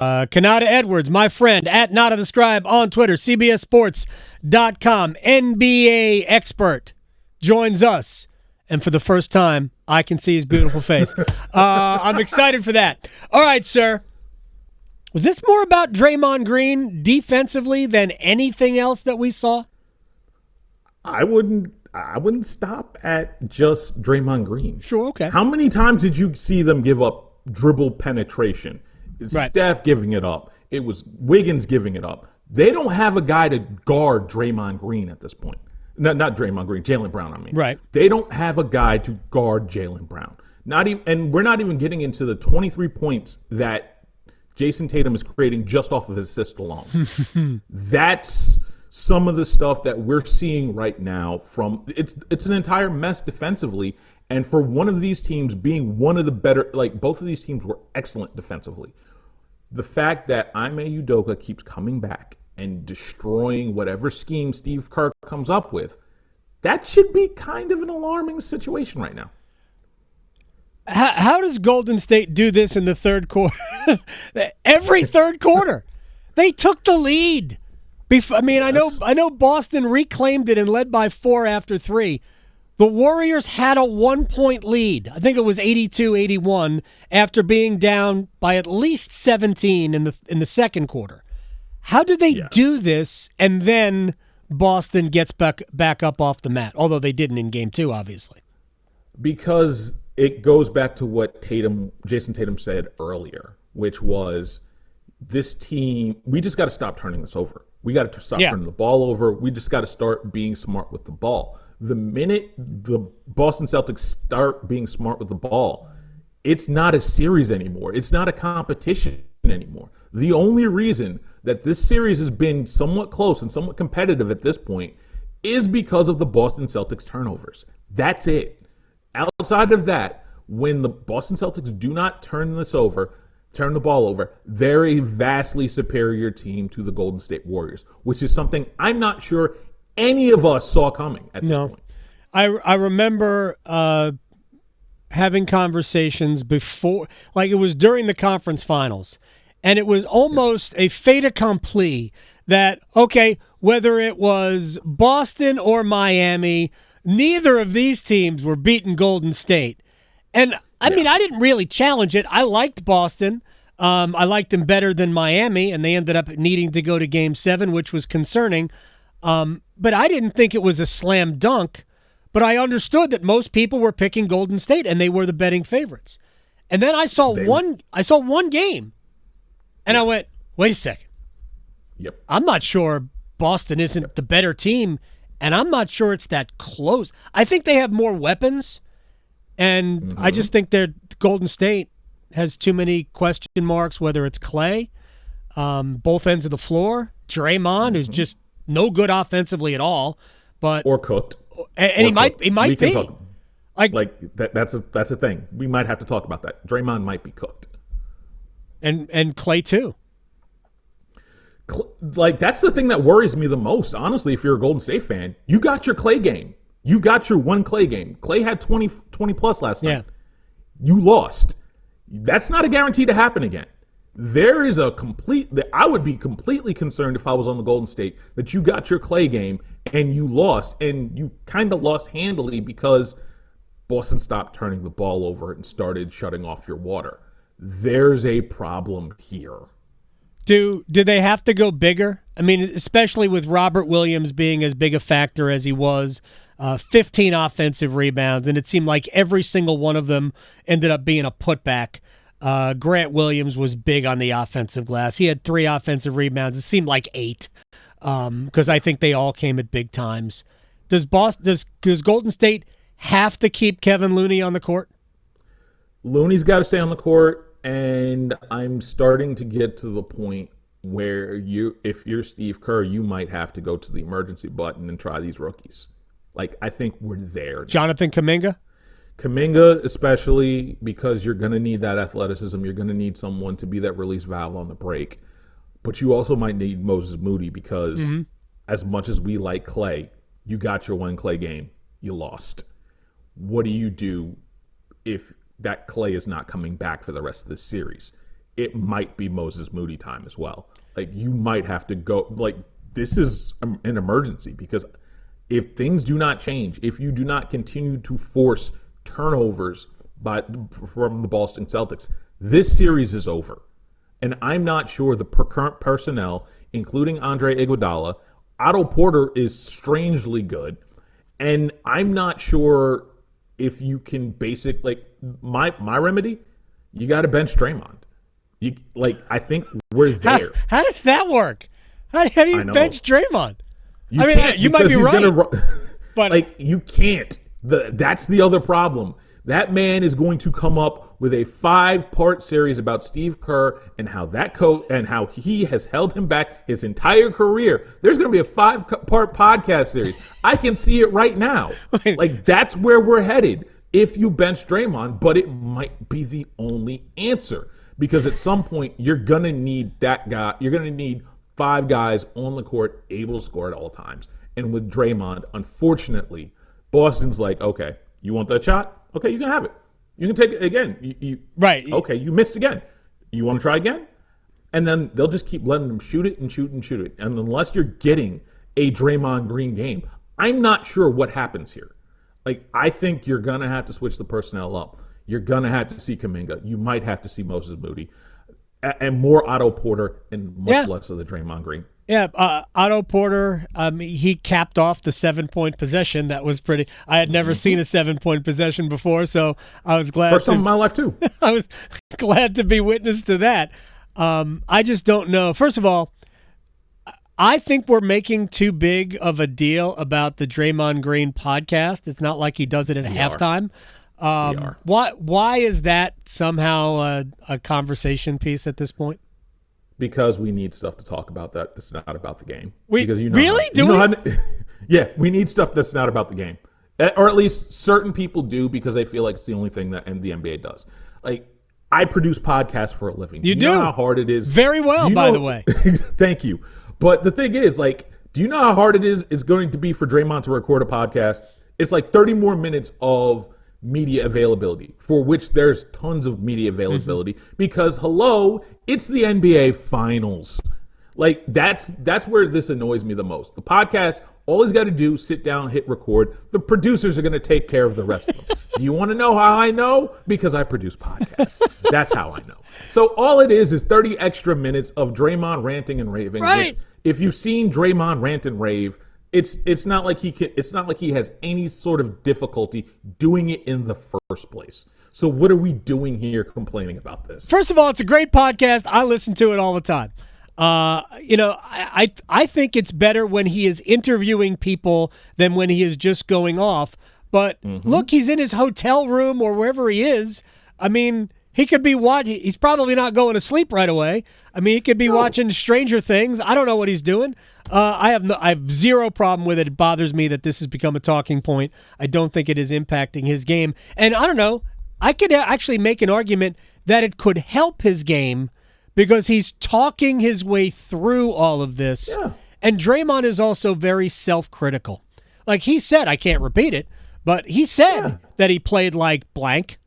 Nata Edwards, my friend, at Nata the Scribe on Twitter, CBSSports.com, NBA expert, joins us. And for the first time, I can see his beautiful face. I'm excited for that. All right, sir. Was this more about Draymond Green defensively than anything else that we saw? I wouldn't stop at just Draymond Green. Sure, okay. How many times did you see them give up dribble penetration? Right. Steph giving it up. It was Wiggins giving it up. They don't have a guy to guard Draymond Green at this point. Not Draymond Green, Jaylen Brown, I mean. Right. They don't have a guy to guard Jaylen Brown. And we're not even getting into the 23 points that Jason Tatum is creating just off of his assist alone. That's some of the stuff that we're seeing right now from it's an entire mess defensively. And for one of these teams being one of the better, like both of these teams were excellent defensively. The fact that Ime Udoka keeps coming back and destroying whatever scheme Steve Kerr comes up with, that should be kind of an alarming situation right now. How does Golden State do this in the third quarter? Every third quarter, they took the lead. I know Boston reclaimed it and led by 4 after 3. The Warriors had a 1-point lead. I think it was 82-81 after being down by at least 17 in the second quarter. How did they do this? And then Boston gets back up off the mat, although they didn't in game 2, obviously. Because it goes back to what Jason Tatum said earlier, which was this team, we just got to stop turning this over. We got to stop turning the ball over. We just got to start being smart with the ball. The minute the Boston Celtics start being smart with the ball, it's not a series anymore. It's not a competition anymore. The only reason that this series has been somewhat close and somewhat competitive at this point is because of the Boston Celtics turnovers. That's it. Outside of that, when the Boston Celtics do not turn the ball over, they're a vastly superior team to the Golden State Warriors, which is something I'm not sure any of us saw coming at this point. I remember having conversations before, like it was during the conference finals, and it was almost a fait accompli that, okay, whether it was Boston or Miami, neither of these teams were beating Golden State. And I mean, I didn't really challenge it. I liked Boston. I liked them better than Miami, and they ended up needing to go to Game 7, which was concerning. But I didn't think it was a slam dunk, but I understood that most people were picking Golden State, and they were the betting favorites. And then I saw one game, and I went, wait a second. Yep. I'm not sure Boston isn't the better team, and I'm not sure it's that close. I think they have more weapons, and I just think Golden State has too many question marks, whether it's Clay, both ends of the floor, Draymond, who's just no good offensively at all, or cooked, and he might be. That's a thing. We might have to talk about that. Draymond might be cooked, and Clay too. That's the thing that worries me the most. Honestly, if you're a Golden State fan, you got your Clay game. You got your one Clay game. Clay had 20 plus last night. You lost. That's not a guarantee to happen again. There is I would be completely concerned if I was on the Golden State that you got your Clay game and you lost, and you kind of lost handily because Boston stopped turning the ball over and started shutting off your water. There's a problem here. Do they have to go bigger? I mean, especially with Robert Williams being as big a factor as he was, 15 offensive rebounds, and it seemed like every single one of them ended up being a putback. Grant Williams was big on the offensive glass. He had 3 offensive rebounds. It seemed like 8 because I think they all came at big times. Does Golden State have to keep Kevin Looney on the court? Looney's got to stay on the court. And I'm starting to get to the point where if you're Steve Kerr, you might have to go to the emergency button and try these rookies. I think we're there. Jonathan Kuminga? Kuminga, especially because you're going to need that athleticism. You're going to need someone to be that release valve on the break. But you also might need Moses Moody because as much as we like Clay, you got your one Clay game. You lost. What do you do if that Clay is not coming back for the rest of this series? it might be Moses Moody time as well. Like, you might have to go. Like, this is an emergency, because if things do not change, if you do not continue to force turnovers from the Boston Celtics, this series is over. And I'm not sure the current personnel, including Andre Iguodala, Otto Porter is strangely good. And I'm not sure if you can my remedy, you got to bench Draymond. I think we're there. How does that work? How do you bench Draymond? You might be right, but you can't. That's the other problem. That man is going to come up with a 5-part series about Steve Kerr and how that coach and how he has held him back his entire career. There's going to be a 5-part podcast series. I can see it right now. That's where we're headed if you bench Draymond, but it might be the only answer, because at some point you're going to need that guy. You're going to need 5 guys on the court able to score at all times. And with Draymond, unfortunately, Boston's like, okay, you want that shot? Okay, you can have it. You can take it again. Right. Okay, you missed again. You want to try again? And then they'll just keep letting them shoot it and shoot and shoot it. And unless you're getting a Draymond Green game, I'm not sure what happens here. I think you're going to have to switch the personnel up. You're going to have to see Kuminga. You might have to see Moses Moody. And more Otto Porter and much less of the Draymond Green. Yeah, Otto Porter, he capped off the 7-point possession. That was pretty. I had never seen a 7-point possession before, so I was glad. First time in my life, too. I was glad to be witness to that. I just don't know. First of all, I think we're making too big of a deal about the Draymond Green podcast. It's not like he does it at halftime. We are. Why is that somehow a conversation piece at this point? Because we need stuff to talk about that's not about the game. Yeah, we need stuff that's not about the game. Or at least certain people do, because they feel like it's the only thing that the NBA does. I produce podcasts for a living. You do? You know how hard it is? Very well, by the way. Thank you. But the thing is, do you know how hard it's going to be for Draymond to record a podcast? It's 30 more minutes of media availability, for which there's tons of media availability, because it's the NBA Finals. That's where this annoys me the most. The podcast, all he's got to do, sit down, hit record. The producers are going to take care of the rest of them. Do you want to know how I know? Because I produce podcasts. That's how I know. So all it is 30 extra minutes of Draymond ranting and raving. Right. If you've seen Draymond rant and rave, it's not like he has any sort of difficulty doing it in the first place. So what are we doing here complaining about this? First of all, it's a great podcast. I listen to it all the time. I think it's better when he is interviewing people than when he is just going off. But look, he's in his hotel room or wherever he is. I mean, he could be watching. He's probably not going to sleep right away. I mean, he could be watching Stranger Things. I don't know what he's doing. I have zero problem with it. It bothers me that this has become a talking point. I don't think it is impacting his game. And I don't know. I could actually make an argument that it could help his game, because he's talking his way through all of this. Yeah. And Draymond is also very self-critical. He said, I can't repeat it, but he said that he played like blank.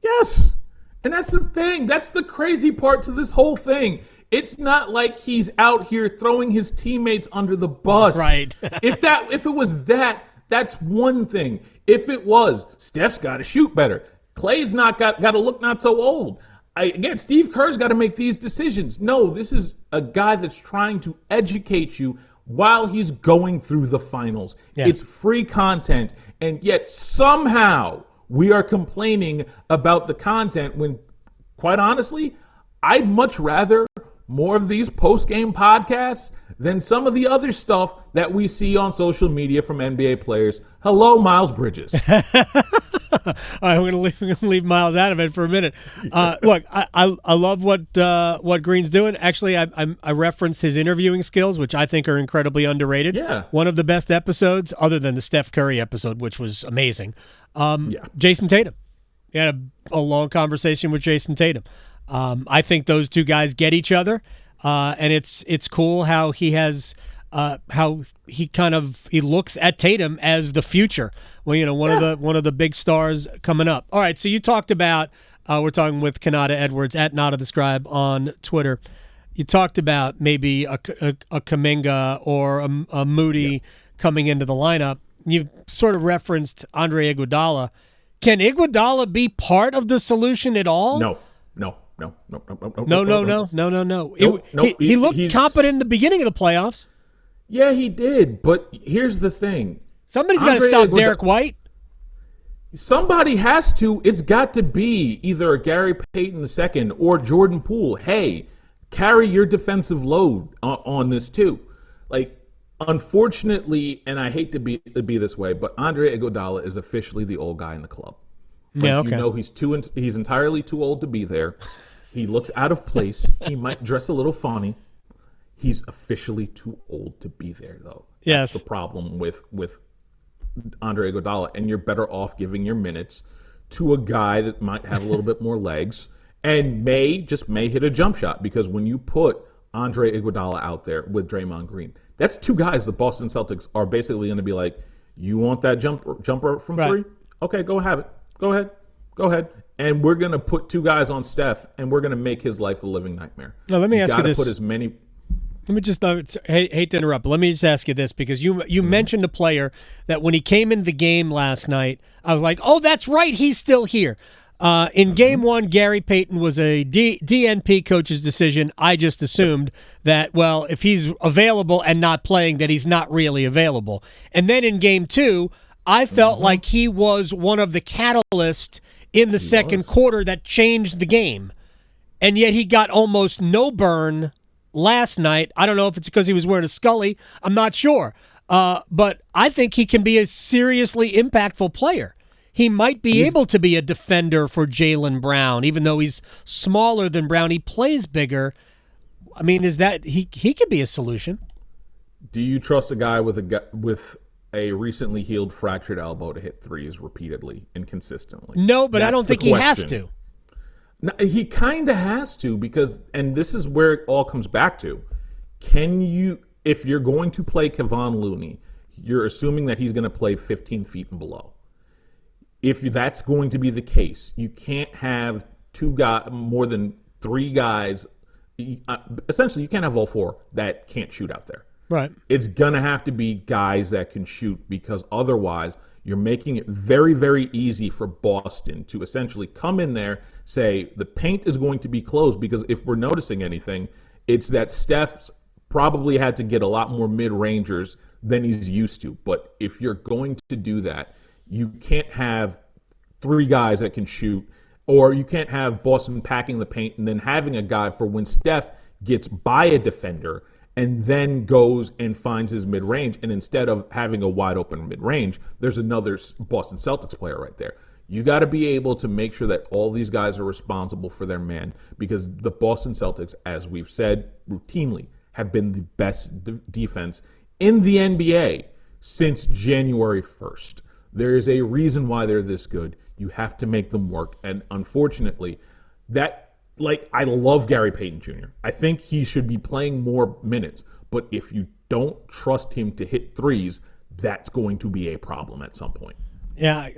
Yes. And that's the thing. That's the crazy part to this whole thing. It's not like he's out here throwing his teammates under the bus. Right. If it was that, that's one thing. If it was, Steph's got to shoot better. Clay's got to look not so old. Again, Steve Kerr's got to make these decisions. No, this is a guy that's trying to educate you while he's going through the finals. Yeah. It's free content, and yet somehow we are complaining about the content when, quite honestly, I'd much rather more of these post-game podcasts than some of the other stuff that we see on social media from NBA players. Hello, Miles Bridges. All right, we're going to leave Miles out of it for a minute. Look, I love what Green's doing. Actually, I referenced his interviewing skills, which I think are incredibly underrated. Yeah. One of the best episodes, other than the Steph Curry episode, which was amazing. Jason Tatum. He had a long conversation with Jason Tatum. I think those two guys get each other, and it's cool how he has how he looks at Tatum as the future. Well, one of the big stars coming up. All right, so you talked about We're talking with Kanata Edwards at Nata the Scribe on Twitter. You talked about maybe a Kuminga or a Moody coming into the lineup. You sort of referenced Andre Iguodala. Can Iguodala be part of the solution at all? No. He looked competent in the beginning of the playoffs. Yeah, he did. But here's the thing. Somebody's got to stop Derek White. Somebody has to. It's got to be either a Gary Payton II or Jordan Poole. Hey, carry your defensive load on this too. Like, unfortunately, and I hate to be this way, but Andre Iguodala is officially the old guy in the club. Like, yeah, okay. You know, he's entirely too old to be there. He looks out of place. He might dress a little funny. He's officially too old to be there, though. Yes. That's the problem with Andre Iguodala, and you're better off giving your minutes to a guy that might have a little bit more legs and may hit a jump shot, because when you put Andre Iguodala out there with Draymond Green, that's two guys the Boston Celtics are basically going to be like, you want that jumper from three? Okay, go have it. Go ahead. And we're going to put two guys on Steph, and we're going to make his life a living nightmare. Now, let me ask you this. Put as many. Let me just hate to interrupt, but let me just ask you this, because you mentioned a player that when he came into the game last night, I was like, oh, that's right, he's still here. In Game 1, Gary Payton was a DNP coach's decision. I just assumed that, well, if he's available and not playing, that he's not really available. And then in Game 2, I felt like he was one of the catalysts in the second quarter that changed the game. And yet he got almost no burn last night. I don't know if it's because he was wearing a Scully. I'm not sure. But I think he can be a seriously impactful player. He might be able to be a defender for Jaylen Brown, even though he's smaller than Brown. He plays bigger. I mean, is that he could be a solution? Do you trust a guy with a recently healed fractured elbow to hit threes repeatedly and consistently? No, but I don't think he has to. No, he kind of has to, because, and this is where it all comes back to, if you're going to play Kevon Looney, you're assuming that he's going to play 15 feet and below. If that's going to be the case, you can't have more than three guys. Essentially, you can't have all four that can't shoot out there. Right. It's going to have to be guys that can shoot, because otherwise you're making it very, very easy for Boston to essentially come in there, say the paint is going to be closed, because if we're noticing anything, it's that Steph's probably had to get a lot more mid-rangers than he's used to. But if you're going to do that, you can't have three guys that can shoot, or you can't have Boston packing the paint and then having a guy for when Steph gets by a defender and then goes and finds his mid-range, and instead of having a wide-open mid-range, there's another Boston Celtics player right there. You got to be able to make sure that all these guys are responsible for their man, because the Boston Celtics, as we've said routinely, have been the best defense in the NBA since January 1st. There is a reason why they're this good. You have to make them work. And unfortunately, I love Gary Payton Jr. I think he should be playing more minutes. But if you don't trust him to hit threes, that's going to be a problem at some point. Yeah,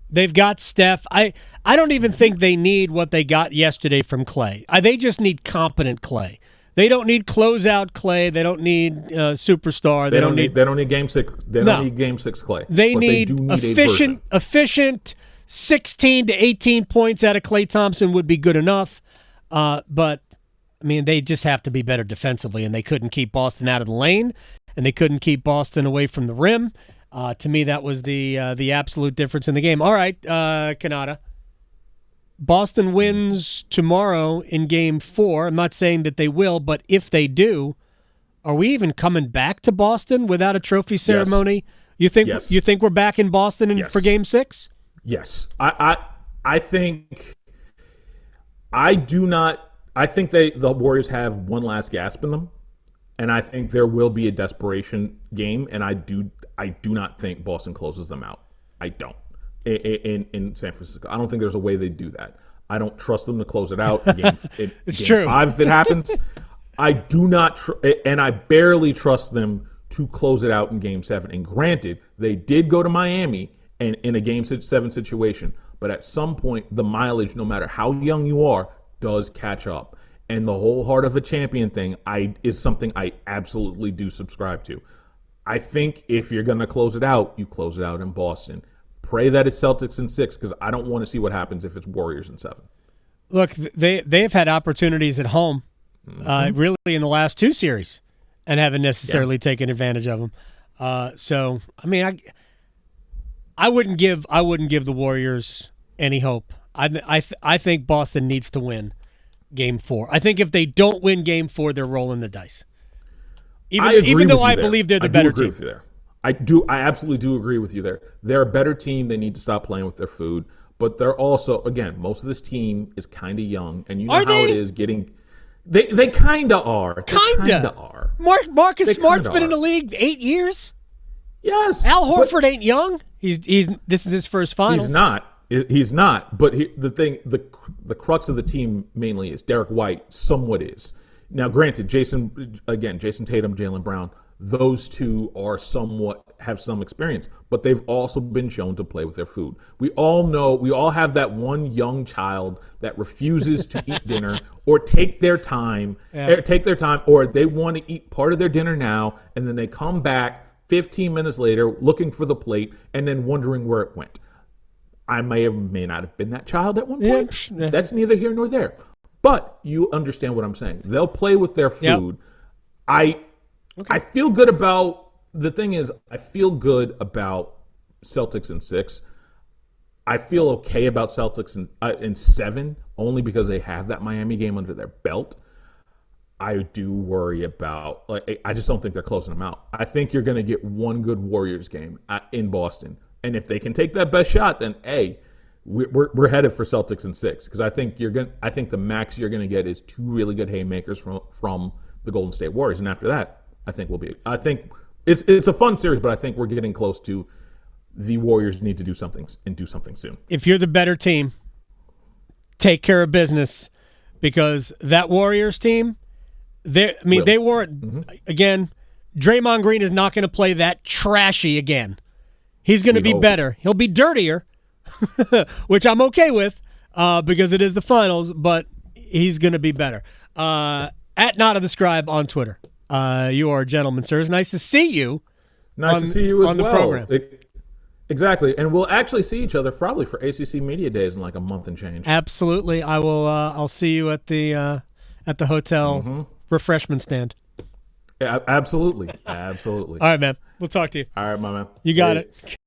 they've got Steph. I don't even think they need what they got yesterday from Clay. They just need competent Clay. They don't need closeout Clay. They don't need superstar. They don't need game 6. They don't need game 6 Clay. They need efficient 16 to 18 points out of Klay Thompson would be good enough. But I mean, they just have to be better defensively, and they couldn't keep Boston out of the lane, and they couldn't keep Boston away from the rim. To me, that was the absolute difference in the game. All right, Kanata. Boston wins tomorrow in Game 4. I'm not saying that they will, but if they do, are we even coming back to Boston without a trophy ceremony? Yes. You think we're back in Boston for Game 6? Yes. I think the Warriors have one last gasp in them, and I think there will be a desperation game, and I do not think Boston closes them out. I don't. In San Francisco, I don't think there's a way they do that. I don't trust them to close it out. It's true. 5, if it happens, I do not, and I barely trust them to close it out in Game 7. And granted, they did go to Miami and in a Game 7 situation, But at some point, the mileage, no matter how young you are, does catch up. And the whole heart of a champion thing is something I absolutely do subscribe to. I think if you're going to close it out, you close it out in Boston. Pray that it's Celtics in 6, because I don't want to see what happens if it's Warriors in 7. Look, they've had opportunities at home, really in the last 2 series, and haven't necessarily taken advantage of them. So, I mean, I wouldn't give the Warriors any hope. I think Boston needs to win Game 4. I think if they don't win Game 4, they're rolling the dice. Even though I believe they're the better team. I absolutely do agree with you there. They're a better team. They need to stop playing with their food. But they're also, again, most of this team is kind of young, and you know how it is getting. They kind of are. Kind of are. Marcus Smart's been in the league 8 years. Yes. Al Horford ain't young. This is his first finals. He's not. But the crux of the team mainly is Derek White. Somewhat is. Now, granted, Jason Tatum, Jaylen Brown, those two have some experience, but they've also been shown to play with their food. We all have that one young child that refuses to eat dinner or take their time, or they want to eat part of their dinner now, and then they come back 15 minutes later looking for the plate and then wondering where it went. I may not have been that child at one point. Yeah. That's neither here nor there. But you understand what I'm saying. They'll play with their food. Yep. I feel good about – the thing is, I feel good about Celtics in 6. I feel okay about Celtics in 7 only because they have that Miami game under their belt. I do worry about – I just don't think they're closing them out. I think you're going to get one good Warriors game in Boston. And if they can take that best shot, then, we're headed for Celtics in 6, because I think the max you're gonna get is 2 really good haymakers from the Golden State Warriors, and after that, I think it's a fun series, but I think we're getting close to the Warriors need to do something soon. If you're the better team, take care of business, because that Warriors team, they weren't again. Draymond Green is not going to play that trashy again. He's going to be better. He'll be dirtier. Which I'm okay with because it is the finals, but he's going to be better. At Nata the Scribe on Twitter. You are a gentleman, sir. It's nice to see you. Nice to see you as well. The program. Exactly. And we'll actually see each other probably for ACC Media Days in like a month and change. Absolutely. I will. I'll see you at the hotel refreshment stand. Yeah, absolutely. Absolutely. All right, man. We'll talk to you. All right, my man. You got it.